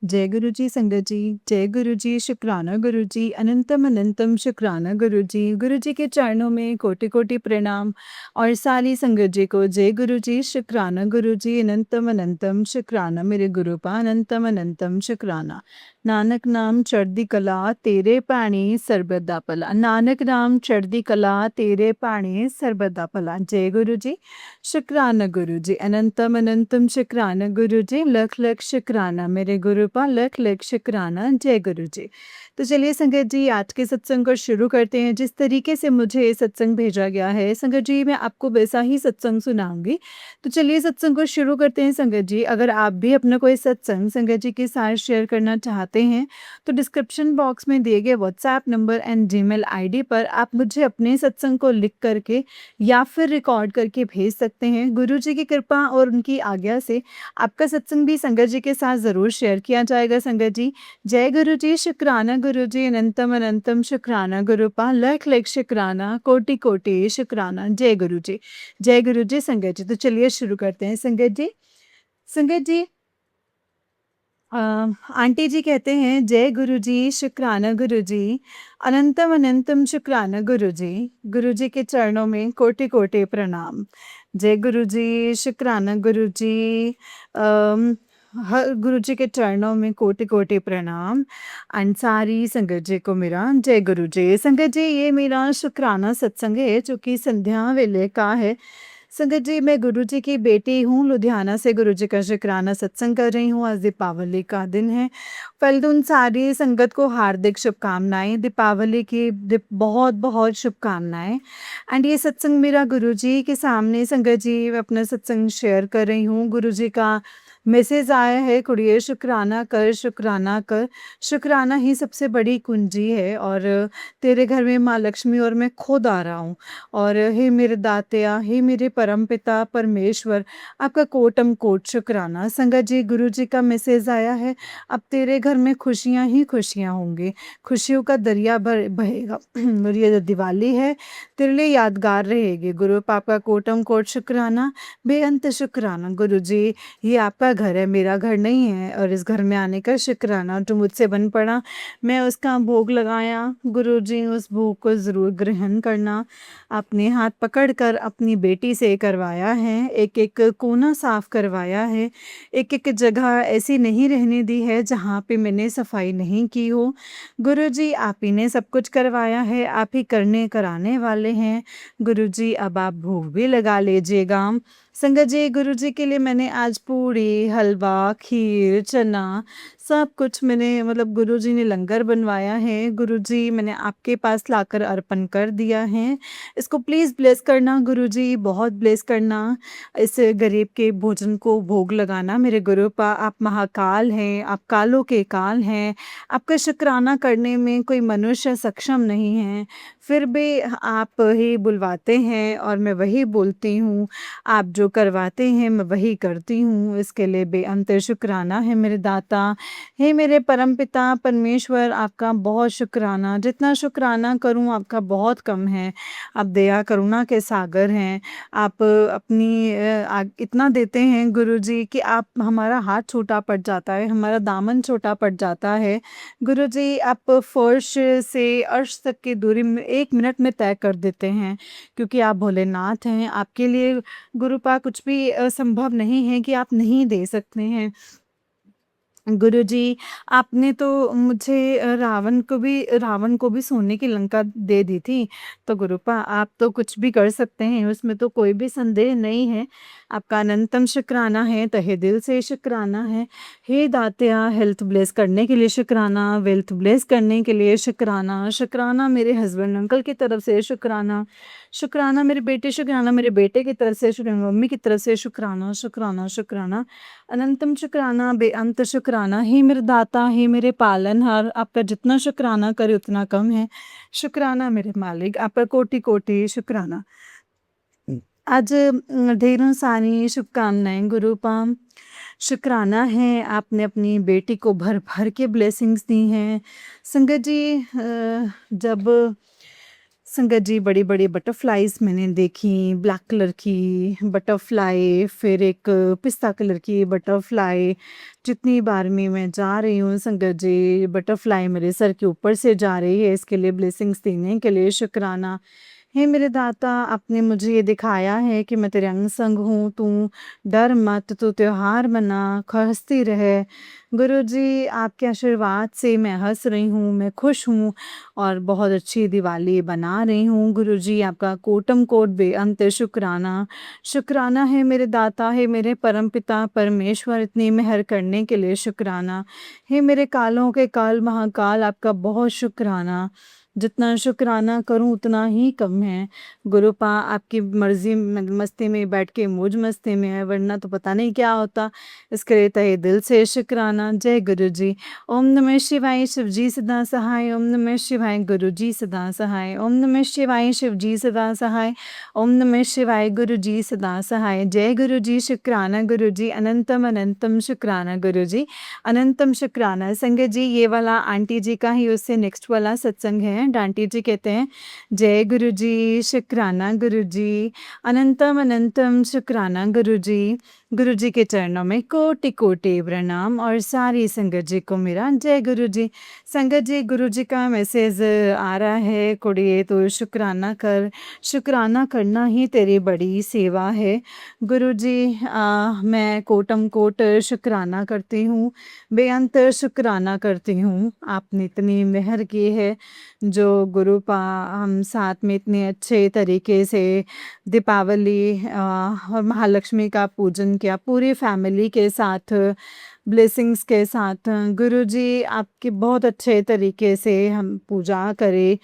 जय गुरु जी संगत जी। जय गुरु जी, शुक्राना गुरु जी, अनंतम अनंतम शुक्राना गुरु जी। गुरु जी के चरणों में कोटि कोटि प्रणाम। और सारी संगत जी को जय गुरु जी, शुक्राना गुरु जी, अनंतम अनंतम शुक्राना मेरे गुरु पा, अनंतम अनंतम शुक्राना। नानक नाम चढ़दी कला तेरे पाणी सरबत दा भला। नानक नाम चढ़दी कला तेरे पाणी सरबत दा भला। जय गुरु जी, शुक्राना गुरु जी, अनंतम अनंतम शुक्राना गुरु जी, लख लख शुक्राना मेरे गुरु पा, लख लख शुक्राना। जय गुरु जी। तो चलिए संगत जी, आज के सत्संग को शुरू करते हैं। जिस तरीके से मुझे ये सत्संग भेजा गया है संगत जी, मैं आपको वैसा ही सत्संग सुनाऊंगी। तो चलिए सत्संग को शुरू करते हैं संगत जी। अगर आप भी अपना कोई सत्संग संगत जी के साथ शेयर करना चाहते हैं तो डिस्क्रिप्शन बॉक्स में दिए गए WhatsApp number and Gmail ID पर आप मुझे अपने सत्संग को लिख करके या फिर रिकॉर्ड करके भेज सकते हैं। गुरु जी की कृपा और उनकी आज्ञा से आपका सत्संग भी संगत जी के साथ ज़रूर शेयर किया जाएगा संगत जी। जय गुरु जी, शुक्राना गुरु जी, अनंतम अनंतम शुक्राना गुरु पा, लख लख शुक्राना, कोटि कोटि शुक्राना। जय गुरु जी। जय गुरु जी संगत जी। तो चलिए शुरू करते हैं संगत जी। संगत जी, अ, आंटी जी कहते हैं जय गुरु जी, शुक्राना गुरु जी, अनंतम अनंतम शुक्राना गुरु जी। गुरु जी के चरणों में कोटि कोटि प्रणाम। जय गुरु जी, शुक्राना गुरु जी, अम, हर गुरु जी के चरणों में कोटि कोटि प्रणाम। एंड सारी संगत जी को मेरा जय गुरु जी। संगत जी, ये मेरा शुक्राना सत्संग है जो कि संध्या वेले का है। संगत जी, मैं गुरु जी की बेटी हूँ, लुधियाना से गुरु जी का शुक्राना सत्संग कर रही हूँ। आज दीपावली का दिन है। पहले तो उन सारी संगत को हार्दिक शुभकामनाएं, दीपावली की बहुत बहुत शुभकामनाएं। एंड ये सत्संग मेरा गुरु जी के सामने संगत जी अपना सत्संग शेयर कर रही हूँ। गुरु जी का मैसेज आया है, कुड़िए शुक्राना कर, शुक्राना कर। शुक्राना ही सबसे बड़ी कुंजी है। और तेरे घर में माँ लक्ष्मी और मैं खुद आ रहा हूँ। और हे मेरे दातिया, हे मेरे परमपिता परमेश्वर, आपका कोटम कोट शुक्राना। संगत जी, गुरु जी का मैसेज आया है, अब तेरे घर में खुशियाँ ही खुशियाँ होंगी, खुशियों का दरिया बहेगा। और ये जो दिवाली है तेरे लिए यादगार रहेगी। गुरु पाप का कोटम कोट शुक्राना, बेअंत शुक्राना। गुरु जी, ये आपका घर है, मेरा घर नहीं है। और इस घर में आने का शुक्राना जो मुझसे बन पड़ा, मैं उसका भोग लगाया। गुरु जी, उस भोग को ज़रूर ग्रहण करना। अपने हाथ पकड़कर अपनी बेटी से करवाया है, एक एक कोना साफ करवाया है, एक एक जगह ऐसी नहीं रहने दी है जहाँ पे मैंने सफाई नहीं की हो। गुरु जी, आप ही ने सब कुछ करवाया है, आप ही करने कराने वाले हैं। गुरु जी, अब आप भोग भी लगा लीजिएगा। संगत जी, गुरु जी के लिए मैंने आज पूड़ी, हलवा, खीर, चना सब कुछ मैंने मतलब गुरु जी ने लंगर बनवाया है। गुरु जी, मैंने आपके पास लाकर अर्पण कर दिया है। इसको प्लीज़ ब्लेस करना गुरु जी, बहुत ब्लेस करना। इस गरीब के भोजन को भोग लगाना। मेरे गुरु पा, आप महाकाल हैं, आप कालों के काल हैं। आपका शुक्राना करने में कोई मनुष्य सक्षम नहीं है, फिर भी आप ही बुलवाते हैं और मैं वही बोलती हूँ। आप जो करवाते हैं मैं वही करती हूँ। इसके लिए बेअंत शुक्राना है मेरे दाता। हे मेरे परमपिता परमेश्वर, आपका बहुत शुक्राना। जितना शुक्राना करूँ आपका बहुत कम है। आप दया करुणा के सागर हैं। आप अपनी इतना देते हैं गुरु जी कि आप हमारा हाथ छोटा पड़ जाता है, हमारा दामन छोटा पड़ जाता है। गुरु जी, आप फर्श से अर्श तक की दूरी में 1 मिनट में तय कर देते हैं, क्योंकि आप भोलेनाथ हैं। आपके लिए गुरु पा कुछ भी असंभव नहीं है कि आप नहीं दे सकते हैं। गुरु जी, आपने तो मुझे रावण को भी सोने की लंका दे दी थी। तो गुरुपा, आप तो कुछ भी कर सकते हैं, उसमें तो कोई भी संदेह नहीं है। आपका अनंतम शुक्राना है, तहे दिल से शुक्राना है। हे दातिया, हेल्थ ब्लेस करने के लिए शुक्राना, वेल्थ ब्लेस करने के लिए शुक्राना। शुक्राना मेरे हस्बैंड अंकल की तरफ से शुक्राना। शुक्राना मेरे बेटे, शुक्राना मेरे बेटे की तरफ से, शुक्राना मम्मी की तरफ से, शुक्राना शुक्राना शुक्राना। अनंतम शुक्राना, बेअंत शुक्राना। हे मेरे दाता, हे मेरे पालनहार, आपका जितना शुक्राना करे उतना कम है। शुक्राना मेरे मालिक, आपका कोटि कोटि शुक्राना। आज ढेरों सारी शुभकामनाएं गुरु पाम। शुक्राना है, आपने अपनी बेटी को भर भर के ब्लेसिंग्स दी हैं। संगत जी, जब संगत जी बड़ी-बड़ी बटरफ्लाइज़ मैंने देखी, ब्लैक कलर की बटरफ्लाई, फिर एक पिस्ता कलर की बटरफ्लाई। जितनी बार भी मैं जा रही हूँ संगत जी, बटरफ्लाई मेरे सर के ऊपर से जा रही है, इसके लिए ब्लेसिंग्स देने के लिए शुक्राना। हे मेरे दाता, आपने मुझे ये दिखाया है कि मैं तेरे अंग संग हूँ, तू डर मत, तू त्योहार मना, हँसती रह। गुरुजी, आपके आशीर्वाद से मैं हँस रही हूँ, मैं खुश हूँ और बहुत अच्छी दिवाली बना रही हूँ। गुरुजी, आपका कोटि-कोटि बेअंत शुक्राना। शुक्राना है मेरे दाता, हे मेरे परमपिता परमेश्वर, इतनी मेहर करने के लिए शुक्राना। हे मेरे कालों के काल महाकाल, आपका बहुत शुक्राना। जितना शुक्राना करूँ उतना ही कम है। गुरुपा आपकी मर्ज़ी मस्ती में बैठ के मौज मस्ती में है, वरना तो पता नहीं क्या होता। इसके लिए तहे दिल से शुक्राना। जय गुरुजी। ओम नमः शिवाय, शिवजी सदा सहाय। ओम नमः शिवाय, गुरुजी सदा सहाय। ओम नमः शिवाय, शिवजी सदा सहाय। ओम नमः शिवाय, गुरुजी सदा सहाय। जय गुरुजी, शुक्राना गुरुजी, अनंतम अनंतम शुक्राना गुरुजी, अनंतम शुक्राना। संगत जी, ये वाला आंटी जी का ही उससे नेक्स्ट वाला सत्संग है। आंटी जी कहते हैं, जय गुरुजी, शुक्राना गुरुजी, अनंतम अनंतम शुक्राना गुरुजी। गुरुजी के चरणों में कोटि-कोटि प्रणाम और सारी संगत जी को मेरा जय गुरुजी। संगत जी, गुरुजी का मैसेज आ रहा है, कुड़िए तो शुक्राना कर, शुक्राना करना ही तेरी बड़ी सेवा है। गुरुजी, मैं कोटि-कोटि शुक्राना करती हूँ, बेअंत शुक्राना करती हूँ। आपने इतनी मेहर की है, जो गुरुपा हम साथ में इतने अच्छे तरीके से दीपावली और महालक्ष्मी का पूजन किया, पूरी फैमिली के साथ, ब्लेसिंग्स के साथ। गुरुजी, आपके बहुत अच्छे तरीके से हम पूजा करें,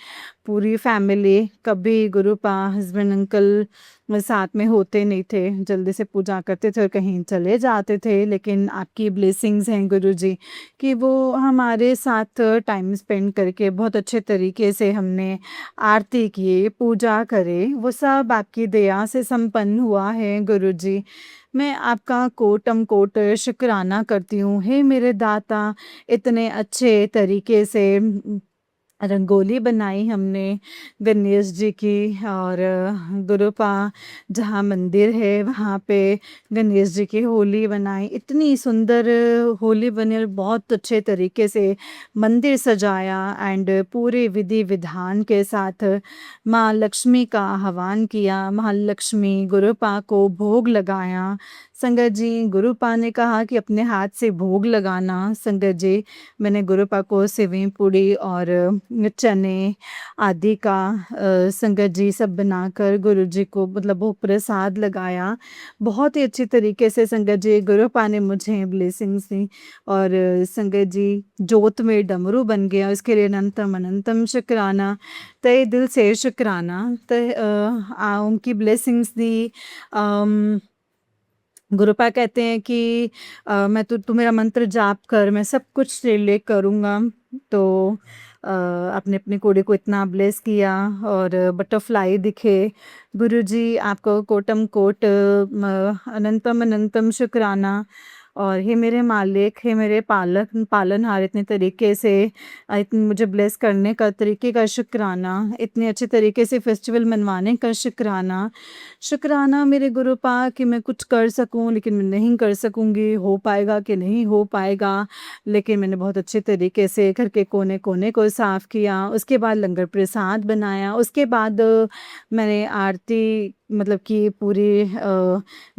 पूरी फैमिली। कभी गुरुपा हस्बैंड अंकल साथ में होते नहीं थे, जल्दी से पूजा करते थे और कहीं चले जाते थे, लेकिन आपकी ब्लेसिंग्स हैं गुरुजी कि वो हमारे साथ टाइम स्पेंड करके बहुत अच्छे तरीके से हमने आरती की, पूजा करे, वो सब आपकी दया से संपन्न हुआ है गुरुजी। मैं आपका कोटि-कोटि शुक्राना करती हूँ। हे मेरे दाता, इतने अच्छे तरीके से रंगोली बनाई हमने गणेश जी की, और गुरुपा जहाँ मंदिर है वहाँ पे गणेश जी की होली बनाई। इतनी सुंदर होली बनी और बहुत अच्छे तरीके से मंदिर सजाया एंड पूरे विधि विधान के साथ माँ लक्ष्मी का आह्वान किया। महालक्ष्मी गुरुपा को भोग लगाया। संगत जी, गुरुपा ने कहा कि अपने हाथ से भोग लगाना। संगत जी, मैंने गुरुपा को सेवई पूड़ी और चने आदि का संगत जी सब बनाकर गुरुजी को मतलब वो प्रसाद लगाया। बहुत ही अच्छी तरीके से संगत जी गुरुपा ने मुझे ब्लेसिंग्स दी, और संगत जी जोत में डमरू बन गया, उसके लिए अनंतम अनंतम शुक्राना, तहे दिल से शुक्राना। उनकी ब्लेसिंग्स दी। अम, गुरुपा कहते हैं कि मैं तू मेरा मंत्र जाप कर, मैं सब कुछ तेरे लिए करूँगा। तो आपने अपनी कुड़ी को इतना ब्लेस किया और बटरफ्लाई दिखे। गुरुजी, आपको कोटि-कोटि अनंतम अनंतम शुक्राना। और हे मेरे मालिक, हे मेरे पालनहार, इतने तरीके से इतने मुझे ब्लेस करने का तरीके का शुक्राना, इतने अच्छे तरीके से फेस्टिवल मनवाने का शुक्राना। शुक्राना मेरे गुरुपा कि मैं कुछ कर सकूं, लेकिन मैं नहीं कर सकूंगी, हो पाएगा कि नहीं हो पाएगा, लेकिन मैंने बहुत अच्छे तरीके से घर के कोने-कोने को साफ़ किया, उसके बाद लंगर प्रसाद बनाया, उसके बाद मैंने आरती मतलब कि पूरी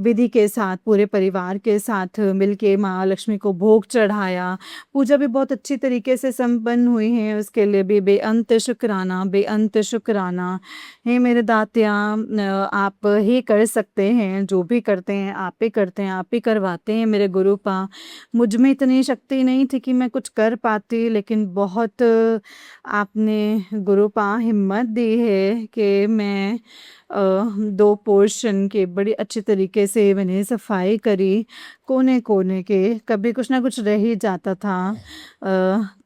विधि के साथ पूरे परिवार के साथ मिलके माँ लक्ष्मी को भोग चढ़ाया। पूजा भी बहुत अच्छी तरीके से संपन्न हुई है, उसके लिए भी बेअंत शुक्राना, बेअंत शुक्राना। हे मेरे दातिया, आप ही कर सकते हैं, जो भी करते हैं आप ही करते हैं, आप ही करवाते हैं मेरे गुरुपा। मुझ में इतनी शक्ति नहीं थी कि मैं कुछ कर पाती, लेकिन बहुत आपने गुरुपा हिम्मत दी है कि मैं 2 पोर्शन के बड़ी अच्छे तरीके से मैंने सफाई करी। कोने-कोने के कभी कुछ ना कुछ रह ही जाता था।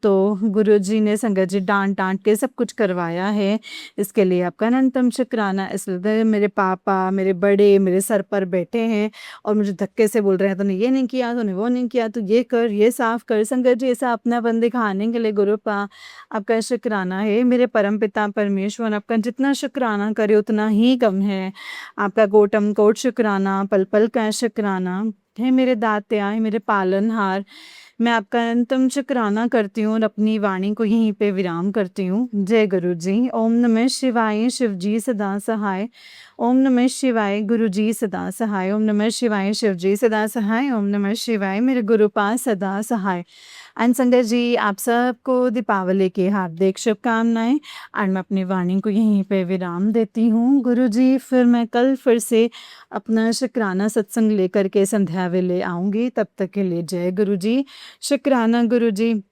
तो गुरुजी ने संगत जी डाँट-डाँट के सब कुछ करवाया है। इसके लिए आपका अनंतम शुक्राना। इसलिए मेरे पापा, मेरे बड़े मेरे सर पर बैठे हैं और मुझे धक्के से बोल रहे हैं, "तूने ये नहीं किया, तूने वो नहीं किया, तू ये कर, ये साफ़ कर।" संगत जी ऐसा अपनापन दिखाने के लिए गुरुपा आपका शुक्राना है। मेरे परमपिता परमेश्वर आपका जितना शुक्राना करे उतना ही कम है। आपका कोटि-कोटि शुक्राना, पल-पल का शुक्राना। हे मेरे दात्या, हे मेरे पालनहार, मैं आपका अनंतम शुक्राना करती हूँ और अपनी वाणी को यहीं पे विराम करती हूँ। जय गुरु जी। ओम नमः शिवाय, शिव जी सदा सहाय। ओम नमः शिवाय, गुरु जी सदा सहाय। ओम नमः शिवाय, शिव जी सदा सहाय। ओम नमः शिवाय, मेरे गुरुपाद सदा सहाय। एंड संगत जी, आप सबको दीपावली की हार्दिक शुभकामनाएँ और मैं अपनी वाणी को यहीं पे विराम देती हूँ। गुरु जी, फिर मैं कल फिर से अपना शुक्राना सत्संग लेकर के संध्या वेले आऊँगी। तब तक के लिए जय गुरु जी। शुक्राना गुरु जी।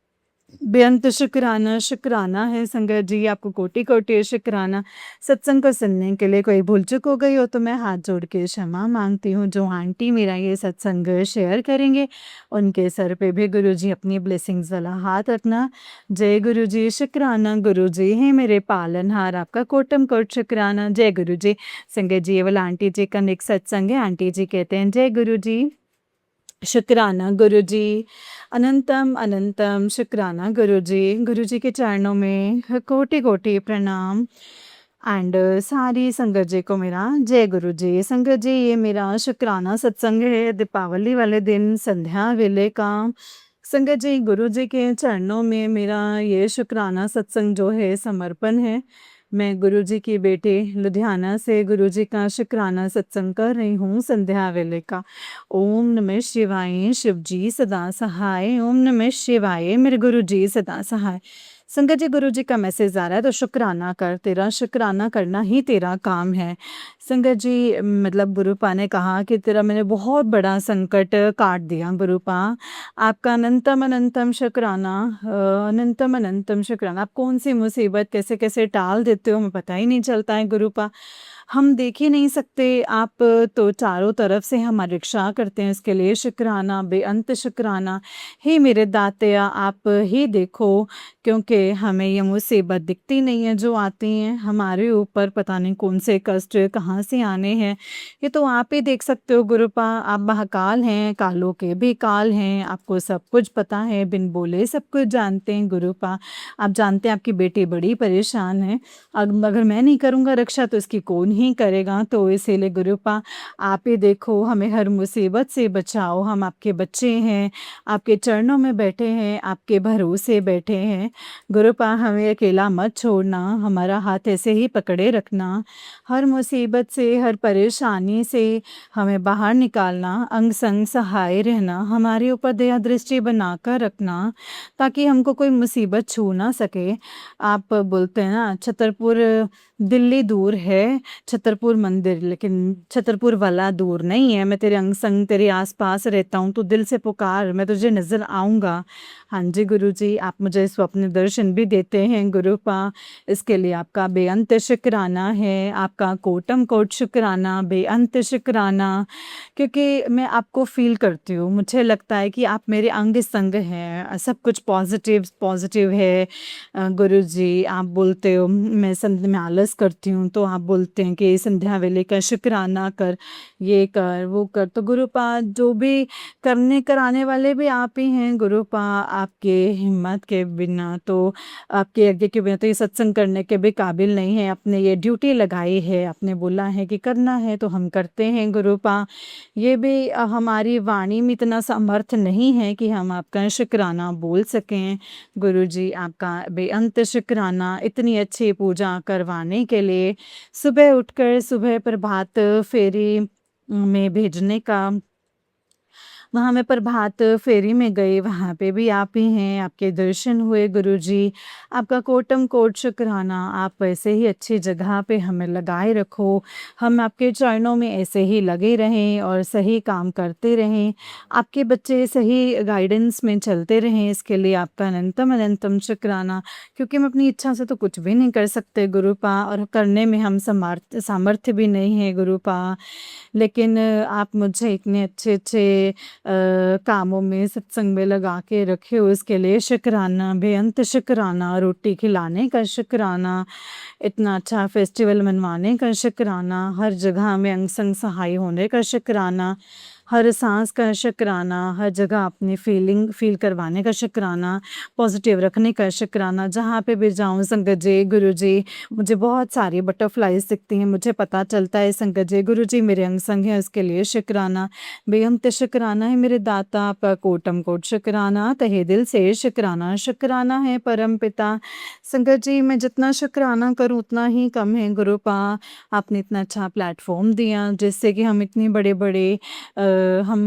बेअंत शुक्राना, शुक्राना है संगत जी, आपको कोटि-कोटि शुक्राना। सत्संग को सुनने के लिए कोई भूल-चूक हो गई हो तो मैं हाथ जोड़ के क्षमा माँगती हूँ। जो आंटी मेरा ये सत्संग शेयर करेंगे, उनके सर पे भी गुरुजी अपनी ब्लेसिंग्स वाला हाथ रखना। जय गुरु जी, शुक्राना गुरु जी, हे मेरे पालनहार, आपका कोटि-कोटि शुक्राना। जय गुरु जी। संगत जी, ये वाला आंटी जी का नेक्स्ट सत्संग है। आंटी जी कहते हैं, जय गुरु जी। शुक्राना गुरु जी, अनंतम अनंतम शुक्राना गुरु जी के चरणों में कोटि-कोटि प्रणाम। एंड सारी संगत जी को मेरा जय गुरु जी। संगत जी, ये मेरा शुक्राना सत्संग है दीपावली वाले दिन संध्या वेले का। संगत जी, गुरु जी के चरणों में मेरा ये शुक्राना सत्संग जो है समर्पण है। मैं गुरु जी की बेटी लुधियाना से गुरु जी का शुक्राना सत्संग कर रही हूँ संध्या वेले का। ओम नमः शिवाय, शिव जी सदा सहाय। ओम नमः शिवाय, मेरे गुरु जी सदा सहाय। संगत जी, गुरु जी का मैसेज आ रहा है तो शुक्राना कर, तेरा शुक्राना करना ही तेरा काम है। संगत जी, मतलब गुरुपा ने कहा कि तेरा मैंने बहुत बड़ा संकट काट दिया गुरुपा। आपका अनंतम अनंतम शुक्राना। अनंतम अनंतम शुक्राना। आप कौन सी मुसीबत कैसे-कैसे टाल देते हो, हमें पता ही नहीं चलता है गुरुपा। हम देख ही नहीं सकते, आप तो चारों तरफ से हमारी रक्षा करते हैं, इसके लिए शुक्राना, बेअंत शुक्राना। हे मेरे दातया, आप ही देखो, क्योंकि हमें ये मुसीबत दिखती नहीं है जो आती हैं हमारे ऊपर, पता नहीं कौन से कष्ट कहाँ से आने हैं। ये तो आप ही देख सकते हो गुरुपा। आप महाकाल हैं, कालों के भी काल हैं, आपको सब कुछ पता है, बिन बोले सब कुछ जानते हैं गुरुपा। आप जानते हैं आपकी बेटी बड़ी परेशान है, अगर मैं नहीं करूँगा रक्षा तो इसकी कौन ही करेगा। तो इसीलिए गुरुपा, आप ही देखो, हमें हर मुसीबत से बचाओ। हम आपके बच्चे हैं, आपके चरणों में बैठे हैं, आपके भरोसे बैठे हैं। गुरुपा, हमें अकेला मत छोड़ना, हमारा हाथ ऐसे ही पकड़े रखना। हर मुसीबत से, हर परेशानी से हमें बाहर निकालना, अंग संग सहाय रहना, हमारे ऊपर दया दृष्टि बनाकर रखना, ताकि हमको कोई मुसीबत छू ना सके। आप बोलते हैं ना, छतरपुर दिल्ली दूर है, छतरपुर मंदिर, लेकिन छतरपुर वाला दूर नहीं है। मैं तेरे अंग संग तेरे आस-पास रहता हूँ, तू दिल से पुकार, मैं तुझे नज़र आऊँगा। हाँ जी गुरुजी, आप मुझे स्वप्न दर्शन भी देते हैं गुरुपा, इसके लिए आपका बेअंत शुक्राना है, आपका कोटि-कोटि शुक्राना, बेअंत शुक्राना। क्योंकि मैं आपको फ़ील करती हूँ, मुझे लगता है कि आप मेरे अंग-संग हैं, सब कुछ पॉज़िटिव पॉज़िटिव है। गुरुजी, आप बोलते हो मैं संध्या में आलस करती हूँ, तो आप बोलते हैं कि संध्या वेले का शुक्राना कर, ये कर, वो कर। तो गुरुपा, जो भी करने कराने वाले भी आप ही हैं गुरुपा। आपके हिम्मत के बिना तो, आपके आज्ञा के बिना तो ये सत्संग करने के भी काबिल नहीं है। आपने ये ड्यूटी लगाई है, आपने बोला है कि करना है तो हम करते हैं गुरुपा। ये भी हमारी वाणी में इतना सामर्थ्य नहीं है कि हम आपका शुक्राना बोल सकें। गुरुजी, आपका बेअंत शुक्राना इतनी अच्छी पूजा करवाने के लिए, सुबह उठकर सुबह प्रभात फेरी में भेजने का। वहाँ मैं प्रभात फेरी में गई, वहाँ पे भी आप ही हैं, आपके दर्शन हुए गुरुजी। आपका कोटि-कोटि शुक्राना, आप ऐसे ही अच्छी जगह पे हमें लगाए रखो, हम आपके चरणों में ऐसे ही लगे रहें और सही काम करते रहें, आपके बच्चे सही गाइडेंस में चलते रहें, इसके लिए आपका अनंतम अनंतम शुक्राना। क्योंकि हम अपनी इच्छा से तो कुछ भी नहीं कर सकते गुरुपा, और करने में हम सामर्थ्य भी नहीं है गुरुपा। लेकिन आप मुझे इतने अच्छे-अच्छे कामों में सत्संग में लगा के रखे हो उसके लिए शुक्राना, बेअंत शुक्राना, रोटी खिलाने का शुक्राना, इतना अच्छा फेस्टिवल मनवाने का शुक्राना, हर जगह में अंग संग सहाय होने का शुक्राना, हर सांस का शुक्राना, हर जगह अपनी फील करवाने का शुक्राना, पॉजिटिव रखने का शुक्राना। जहाँ पे भी जाऊँ संगत जी, गुरु जी, मुझे बहुत सारी बटरफ्लाइज दिखती हैं, मुझे पता चलता है संगत जी गुरु जी मेरे अंग संग हैं, उसके लिए शुक्राना। बेअंत शुक्राना है मेरे दाता, आपका कोटम कोट शुक्राना, तहे दिल से शुक्राना। शुक्राना है परम पिता। संगत जी मैं जितना शुक्राना करूँ उतना ही कम है। गुरु पा आपने इतना अच्छा प्लेटफॉर्म दिया जिससे कि हम इतनी बड़े बड़े हम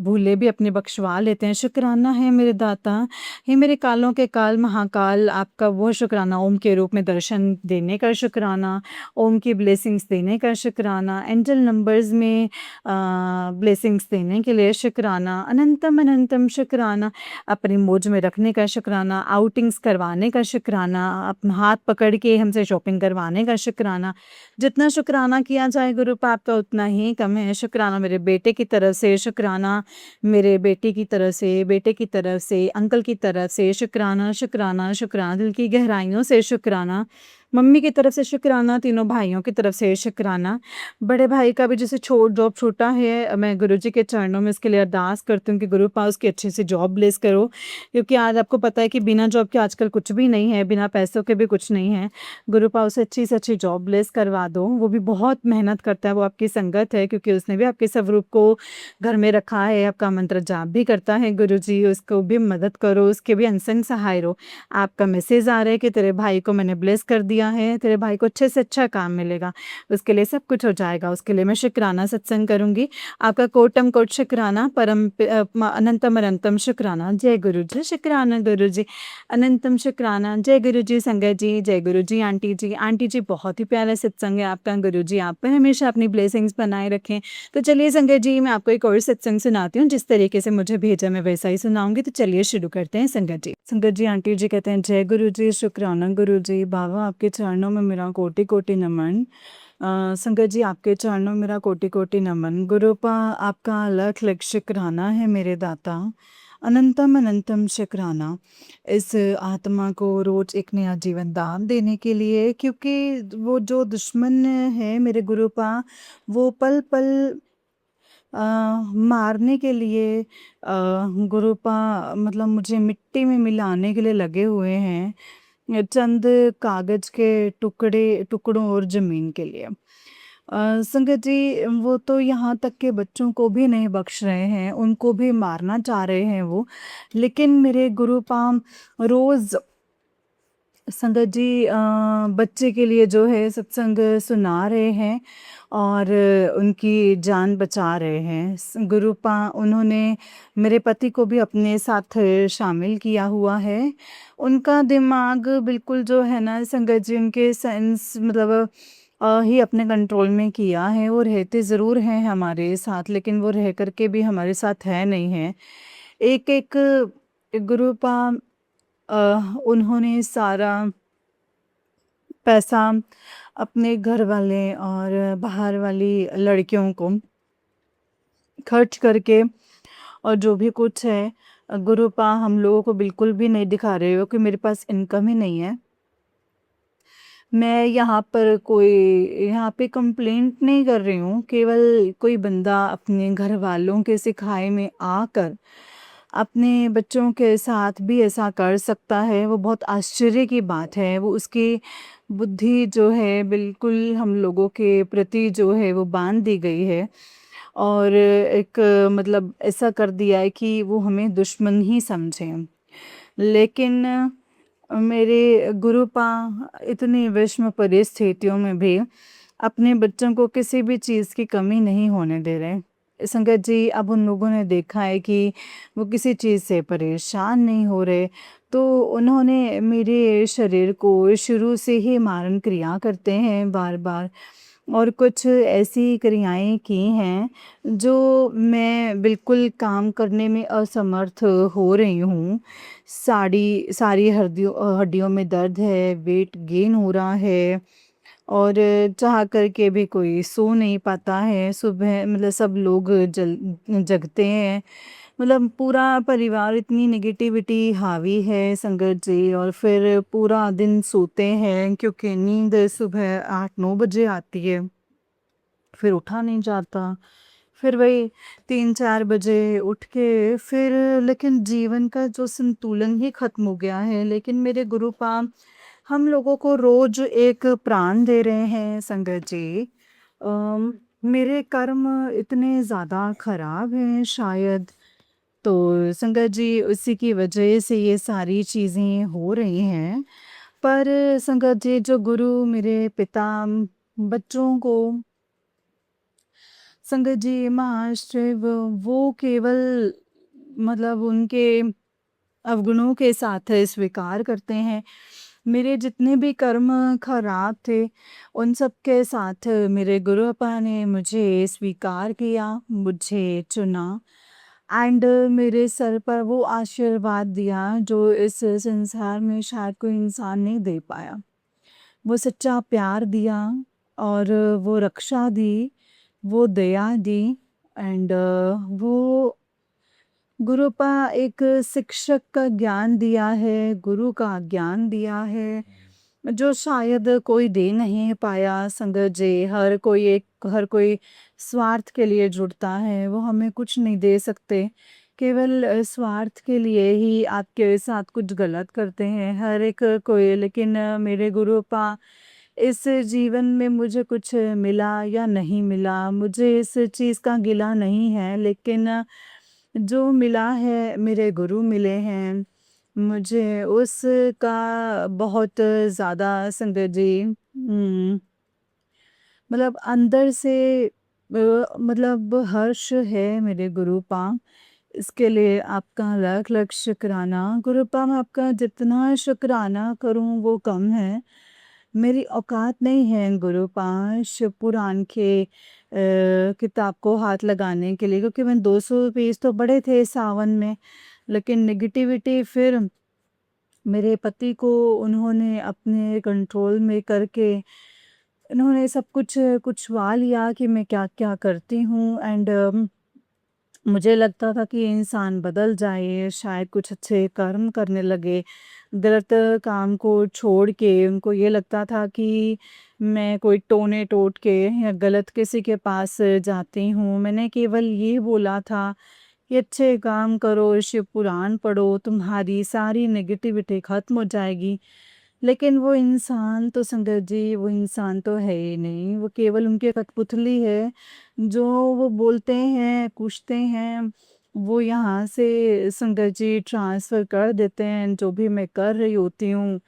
भूले भी अपने बख्शवा लेते हैं। शुक्राना है मेरे दाता, हे मेरे कालों के काल महाकाल, आपका वो शुक्राना, ओम के रूप में दर्शन देने का शुक्राना, ओम की ब्लेसिंग्स देने का शुक्राना, एंजल नंबर्स में ब्लेसिंग्स देने के लिए शुक्राना, अनंतम अनंतम शुक्राना, अपनी मौज में रखने का शुक्राना, आउटिंग्स करवाने का शुक्राना, अपना हाथ पकड़ के हमसे शॉपिंग करवाने का शुक्राना। जितना शुक्राना किया जाए गुरु पाप का उतना ही कम है। शुक्राना मेरे बेटे की तरफ से, शुक्राना मेरे बेटी की तरफ से, बेटे की तरफ से, अंकल की तरफ से, शुक्राना शुक्राना शुक्राना, दिल की गहराइयों से शुक्राना, मम्मी की तरफ से शुक्राना, तीनों भाइयों की तरफ से शुक्राना। बड़े भाई का भी जैसे जॉब छूटा है, मैं गुरु जी के चरणों में उसके लिए अरदास करती हूँ कि गुरु पास उसकी अच्छी सी जॉब ब्लेस करो, क्योंकि आज आपको पता है कि बिना जॉब के आजकल कुछ भी नहीं है, बिना पैसों के भी कुछ नहीं है। गुरु पा उसे अच्छी से अच्छी जॉब ब्लेस करवा दो, वो भी बहुत मेहनत करता है, वो आपकी संगत है क्योंकि उसने भी आपके स्वरूप को घर में रखा है, आपका मंत्र जाप भी करता है। गुरु जी उसको भी मदद करो, उसके भी अनसंग सहाय रहो। आपका मैसेज आ रहा है कि तेरे भाई को मैंने ब्लेस कर दिया है, तेरे भाई को अच्छे से अच्छा काम मिलेगा, उसके लिए सब कुछ हो जाएगा। उसके लिए मैं शुक्राना सत्संग करूंगी। आपका कोटम कोट शुक्राना, अनंतम अनंतम शुक्राना। जय गुरु जी, शुक्राना गुरु जी, अनंतम शुक्राना। जय गुरु जी संगत जी, जय गुरु जी आंटी जी। आंटी जी बहुत ही प्यारा सत्संग है आपका, गुरु जी आप पर हमेशा अपनी ब्लेसिंग्स बनाए रखें। तो चलिए संगत जी मैं आपको एक और सत्संग सुनाती हूँ, जिस तरीके से मुझे भेजा मैं वैसा ही सुनाऊंगी। तो चलिए शुरू करते हैं संगत जी। संगत जी आंटी जी कहते हैं, जय गुरु जी, शुक्राना गुरु जी, बाबा आपके चरणों में मेरा कोटि कोटि नमन। संगत जी आपके चरणों में मेरा कोटि कोटि नमन। गुरुपा आपका लख लख शुक्राना है मेरे दाता, अनंतम अनंतम शुक्राना इस आत्मा को रोज एक नया जीवन दान देने के लिए, क्योंकि वो जो दुश्मन है मेरे गुरुपा, वो पल पल मारने के लिए गुरुपा मतलब मुझे मिट्टी में मिलाने के लिए लगे हुए हैं, चंद कागज के टुकड़ों और जमीन के लिए। संगत जी वो तो यहाँ तक के बच्चों को भी नहीं बख्श रहे हैं, उनको भी मारना चाह रहे हैं वो। लेकिन मेरे गुरुपाम रोज संगत जी बच्चे के लिए जो है सत्संग सुना रहे हैं और उनकी जान बचा रहे हैं। गुरुपा उन्होंने मेरे पति को भी अपने साथ शामिल किया हुआ है। उनका दिमाग बिल्कुल जो है ना संगत जी, उनके सेंस मतलब ही अपने कंट्रोल में किया है। वो रहते ज़रूर हैं हमारे साथ, लेकिन वो रह करके भी हमारे साथ है नहीं है। एक एक गुरुपा उन्होंने सारा पैसा अपने घर वाले और बाहर वाली लड़कियों को खर्च करके, और जो भी कुछ है गुरुपा हम लोगों को बिल्कुल भी नहीं दिखा रहे हो कि मेरे पास इनकम ही नहीं है। मैं यहाँ पे कंप्लेंट नहीं कर रही हूँ, केवल कोई बंदा अपने घर वालों के सिखाए में आकर अपने बच्चों के साथ भी ऐसा कर सकता है, वो बहुत आश्चर्य की बात है। वो उसकी बुद्धि जो है बिल्कुल हम लोगों के प्रति जो है वो बांध दी गई है, और एक मतलब ऐसा कर दिया है कि वो हमें दुश्मन ही समझें। लेकिन मेरे गुरुपा इतनी विषम परिस्थितियों में भी अपने बच्चों को किसी भी चीज़ की कमी नहीं होने दे रहे। संगत जी अब उन लोगों ने देखा है कि वो किसी चीज़ से परेशान नहीं हो रहे, तो उन्होंने मेरे शरीर को शुरू से ही मारण क्रिया करते हैं बार बार, और कुछ ऐसी क्रियाएं की हैं जो मैं बिल्कुल काम करने में असमर्थ हो रही हूँ। सारी सारी हड्डियों में दर्द है, वेट गेन हो रहा है, और चाह करके भी कोई सो नहीं पाता है। सुबह मतलब सब लोग जल जगते हैं। मतलब पूरा परिवार इतनी नेगेटिविटी हावी है संगत जी, और फिर पूरा दिन सोते हैं क्योंकि नींद सुबह 8-9 बजे आती है, फिर उठा नहीं जाता। फिर वही 3-4 बजे उठ के फिर, लेकिन जीवन का जो संतुलन ही ख़त्म हो गया है। लेकिन मेरे गुरुपाम हम लोगों को रोज़ एक प्राण दे रहे हैं संगत जी। अम, मेरे कर्म इतने ज़्यादा ख़राब हैं शायद, तो संगत जी उसी की वजह से ये सारी चीज़ें हो रही हैं। पर संगत जी जो गुरु मेरे पिता बच्चों को, संगत जी महाराष्ट्र वो केवल मतलब उनके अवगुणों के साथ स्वीकार करते हैं। मेरे जितने भी कर्म खराब थे, उन सब के साथ मेरे गुरुपा ने मुझे स्वीकार किया, मुझे चुना एंड मेरे सर पर वो आशीर्वाद दिया जो इस संसार में शायद कोई इंसान नहीं दे पाया। वो सच्चा प्यार दिया और वो रक्षा दी, वो दया दी एंड वो गुरुपा एक शिक्षक का ज्ञान दिया है, गुरु का ज्ञान दिया है, जो शायद कोई दे नहीं पाया संगत जी। हर कोई स्वार्थ के लिए जुड़ता है, वो हमें कुछ नहीं दे सकते। केवल स्वार्थ के लिए ही आपके साथ कुछ गलत करते हैं हर एक कोई। लेकिन मेरे गुरुपा इस जीवन में मुझे कुछ मिला या नहीं मिला, मुझे इस चीज़ का गिला नहीं है, लेकिन जो मिला है मेरे गुरु मिले हैं, मुझे उसका बहुत ज़्यादा संगत जी मतलब अंदर से मतलब हर्ष है मेरे गुरुपा। इसके लिए आपका लाख लाख शुक्राना गुरुपा। मैं आपका जितना शुक्राना करूं वो कम है। मेरी औकात नहीं है गुरुपा शिव पुराण के किताब को हाथ लगाने के लिए, क्योंकि मैं 200 पेज तो पढ़े थे सावन में। लेकिन नेगेटिविटी फिर मेरे पति को उन्होंने अपने कंट्रोल में करके उन्होंने सब कुछ कुछवा लिया कि मैं क्या-क्या करती हूँ एंड मुझे लगता था कि ये इंसान बदल जाए, शायद कुछ अच्छे कर्म करने लगे, गलत काम को छोड़ के। उनको ये लगता था कि मैं कोई टोने-टोटके या गलत किसी के पास जाती हूँ। मैंने केवल ये बोला था कि अच्छे काम करो, शिव पुराण पढ़ो, तुम्हारी सारी नेगेटिविटी ख़त्म हो जाएगी। लेकिन वो इंसान तो संगत जी, वो इंसान तो है ही नहीं, वो केवल उनकी कठपुतली है। जो वो बोलते हैं, पूछते हैं, वो यहाँ से संगत जी ट्रांसफ़र कर देते हैं, जो भी मैं कर रही होती हूँ,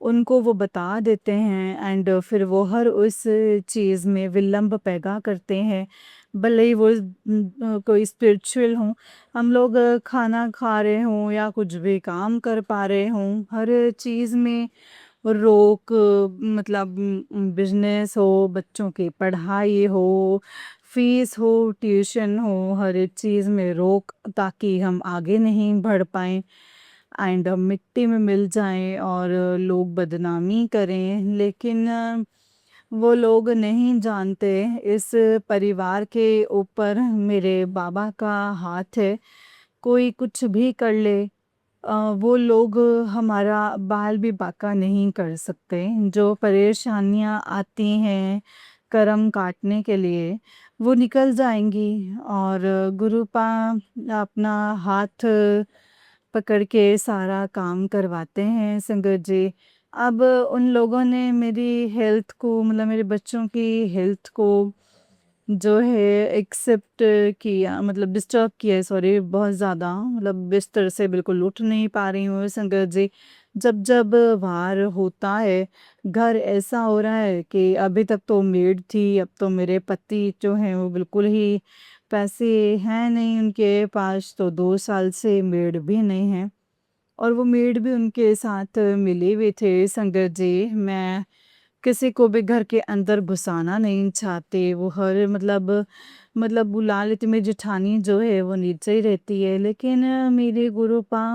उनको वो बता देते हैं एंड फिर वो हर उस चीज़ में विलंब पैदा करते हैं। भले ही वो कोई स्पिरिचुअल हों, हम लोग खाना खा रहे हों या कुछ भी काम कर पा रहे हों, हर चीज़ में रोक, मतलब बिजनेस हो, बच्चों की पढ़ाई हो, फीस हो, ट्यूशन हो, हर एक चीज़ में रोक ताकि हम आगे नहीं बढ़ पाएँ एंड हम मिट्टी में मिल जाएँ और लोग बदनामी करें। लेकिन वो लोग नहीं जानते इस परिवार के ऊपर मेरे बाबा का हाथ है। कोई कुछ भी कर ले, वो लोग हमारा बाल भी बांका नहीं कर सकते। जो परेशानियाँ आती हैं कर्म काटने के लिए, वो निकल जाएँगी और गुरुपा अपना हाथ पकड़ के सारा काम करवाते हैं संगत जी। अब उन लोगों ने मेरी हेल्थ को, मतलब मेरे बच्चों की हेल्थ को जो है एक्सेप्ट किया, मतलब डिस्टर्ब किया है, सॉरी, बहुत ज़्यादा। मतलब बिस्तर से बिल्कुल उठ नहीं पा रही हूँ संगत जी। जब वार होता है, घर ऐसा हो रहा है कि अभी तक तो मेड थी, अब तो मेरे पति जो हैं वो बिल्कुल ही पैसे हैं नहीं उनके पास, तो 2 साल से मेड भी नहीं है और वो मेड भी उनके साथ मिले हुए थे संगत जी। मैं किसी को भी घर के अंदर घुसाना नहीं चाहते, वो हर मतलब बुला लेते। मेरी जेठानी जो है वो नीचे ही रहती है, लेकिन मेरे गुरुपा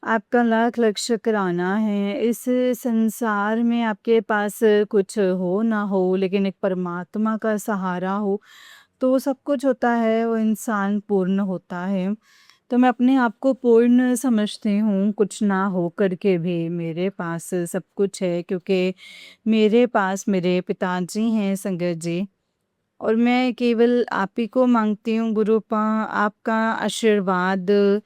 आपका लाख लाख शुक्राना है। इस संसार में आपके पास कुछ हो ना हो, लेकिन एक परमात्मा का सहारा हो, तो सब कुछ होता है, वो इंसान पूर्ण होता है। तो मैं अपने आप को पूर्ण समझती हूँ, कुछ ना हो करके भी मेरे पास सब कुछ है, क्योंकि मेरे पास मेरे पिताजी हैं संगत जी। और मैं केवल आप ही को माँगती हूँ गुरुपा, आपका आशीर्वाद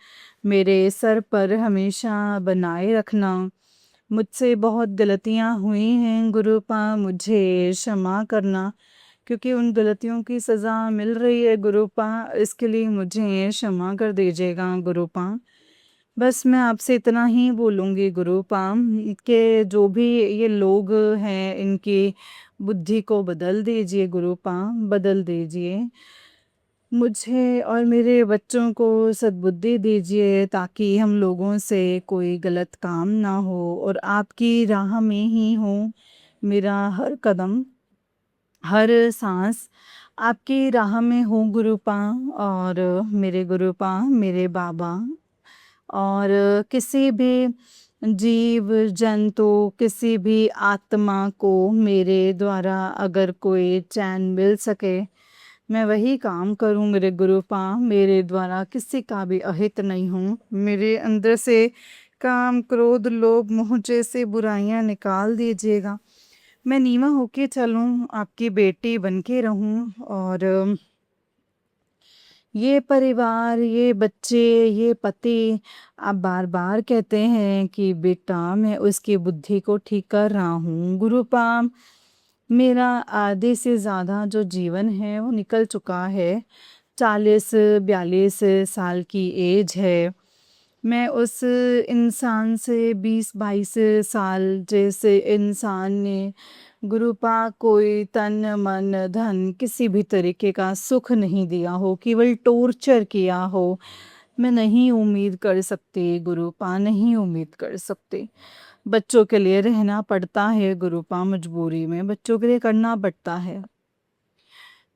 मेरे सर पर हमेशा बनाए रखना। मुझसे बहुत गलतियाँ हुई हैं गुरुपा, मुझे क्षमा करना, क्योंकि उन गलतियों की सज़ा मिल रही है गुरुपा, इसके लिए मुझे क्षमा कर दीजिएगा गुरुपा। बस मैं आपसे इतना ही बोलूँगी गुरुपा कि जो भी ये लोग हैं, इनकी बुद्धि को बदल दीजिए गुरुपा, बदल दीजिए। मुझे और मेरे बच्चों को सद्बुद्धि दीजिए, ताकि हम लोगों से कोई गलत काम ना हो और आपकी राह में ही हो मेरा हर कदम, हर साँस आपकी राह में हो गुरुपा। और मेरे गुरुपा, मेरे बाबा, और किसी भी जीव जंतु, किसी भी आत्मा को मेरे द्वारा अगर कोई चैन मिल सके, मैं वही काम करूं मेरे गुरुपा। मेरे द्वारा किसी का भी अहित नहीं हूँ, मेरे अंदर से काम क्रोध लोभ मोह जैसे बुराइयां निकाल दीजिएगा। मैं नीवा होके चलूं, आपकी बेटी बन के रहूं, और ये परिवार, ये बच्चे, ये पति, आप बार-बार कहते हैं कि बेटा मैं उसकी बुद्धि को ठीक कर रहा हूँ। गुरुपा, मेरा आधे से ज़्यादा जो जीवन है वो निकल चुका है। 40-42 साल की एज है। मैं उस इंसान से 20-22 साल जैसे इंसान ने गुरुपा कोई तन मन धन किसी भी तरीके का सुख नहीं दिया हो, केवल टॉर्चर किया हो। मैं नहीं उम्मीद कर सकती गुरुपा, नहीं उम्मीद कर सकती। बच्चों के लिए रहना पड़ता है गुरुपा, मजबूरी में बच्चों के लिए करना पड़ता है।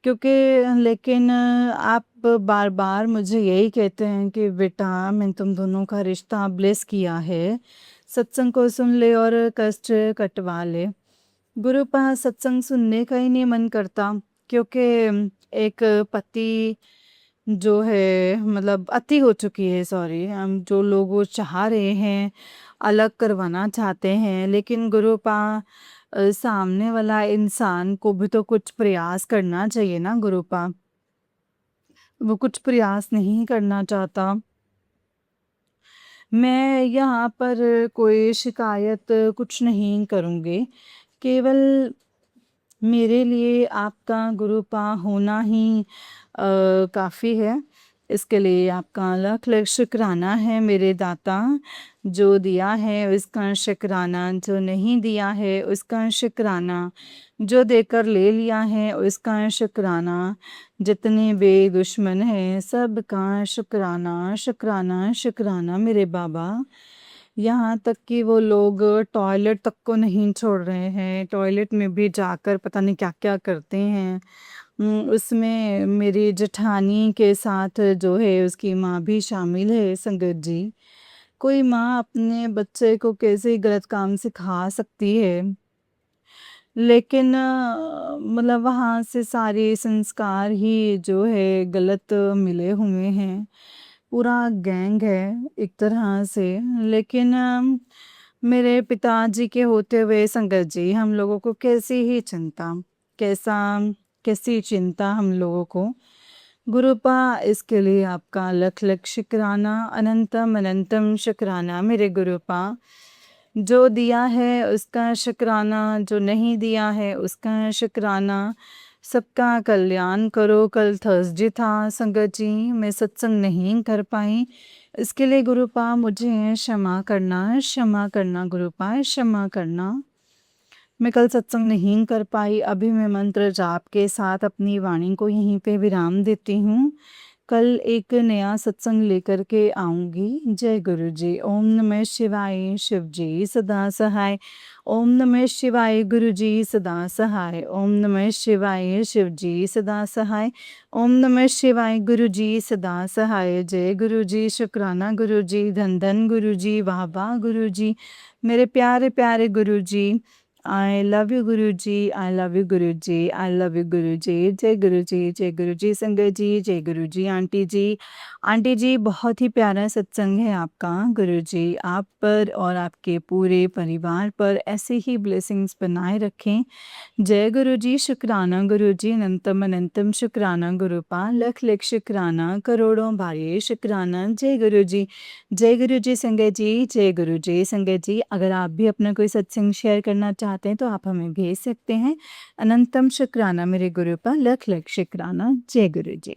क्योंकि लेकिन आप बार-बार मुझे यही कहते हैं कि बेटा मैंने तुम दोनों का रिश्ता ब्लेस किया है। सत्संग को सुन ले और कष्ट कटवा ले। गुरुपा, सत्संग सुनने का ही नहीं मन करता, क्योंकि एक पति जो है मतलब अति हो चुकी है, सॉरी, हम जो लोग वो चाह रहे हैं, अलग करवाना चाहते हैं, लेकिन गुरुपा सामने वाला इंसान को भी तो कुछ प्रयास करना चाहिए ना गुरुपा। वो कुछ प्रयास नहीं करना चाहता। मैं यहाँ पर कोई शिकायत कुछ नहीं करूँगी। केवल मेरे लिए आपका गुरुपा होना ही काफ़ी है। इसके लिए आपका लाख लाख शुक्राना है मेरे दाता। जो दिया है उसका शुक्राना, जो नहीं दिया है उसका शुक्राना, जो देकर ले लिया है उसका शुक्राना। जितने भी दुश्मन हैं सबका शुक्राना, शुक्राना, शुक्राना मेरे बाबा। यहाँ तक कि वो लोग टॉयलेट तक को नहीं छोड़ रहे हैं, टॉयलेट में भी जाकर पता नहीं क्या-क्या करते हैं। उसमें मेरी जेठानी के साथ जो है उसकी माँ भी शामिल है संगत जी। कोई माँ अपने बच्चे को कैसे गलत काम सिखा सकती है? लेकिन मतलब वहाँ से सारे संस्कार ही जो है गलत मिले हुए हैं। पूरा गैंग है एक तरह से। लेकिन मेरे पिताजी के होते हुए संगत जी हम लोगों को कैसी ही चिंता, कैसा कैसी चिंता हम लोगों को। गुरुपा, इसके लिए आपका लख लख शुक्राना, अनंतम अनंतम शुक्राना मेरे गुरुपा। जो दिया है उसका शुक्राना, जो नहीं दिया है उसका शुक्राना। सबका कल्याण करो। कल थर्सडे था संगत जी, मैं सत्संग नहीं कर पाई। इसके लिए गुरुपा मुझे क्षमा करना गुरुपा, क्षमा करना। मैं कल सत्संग नहीं कर पाई। अभी मैं मंत्र जाप के साथ अपनी वाणी को यहीं पे विराम देती हूँ। कल एक नया सत्संग लेकर के आऊँगी। जय गुरु जी। ओम नमः शिवाय, शिव जी सदा सहाय। ओम नमः शिवाय, गुरु जी सदा सहाय। ओम नमः शिवाय, शिव जी सदा सहाय। ओम नमः शिवाय, गुरु जी सदा सहाय। जय गुरु जी, शुक्राना गुरु जी, धन धन गुरु जी, वाह वाह गुरु जी, मेरे प्यारे प्यारे गुरु जी। I love you Guru ji, I love you Guru ji, I love you गुरु जी। जय गुरु जी, जय गुरु जी संगत जी, जय गुरु जी आंटी जी। आंटी जी, बहुत ही प्यारा सत्संग है आपका। गुरु जी आप पर और आपके पूरे परिवार पर ऐसे ही ब्लेसिंग्स बनाए रखें। जय गुरु जी, शुक्राना गुरु जी, अनंतम अनंतम शुक्राना गुरुपाल, लख लख शुक्राना, करोड़ों भाई शुक्राना। जय गुरु जी, जय गुरु जी संगत जी, जय गुरु जी संगत जी। अगर आप भी अपना कोई सत्संग शेयर करना चाहते हैं तो आप हमें भेज सकते हैं। अनंतम शुक्राना मेरे गुरुपाल, लख लख शुक्राना। जय गुरु जी।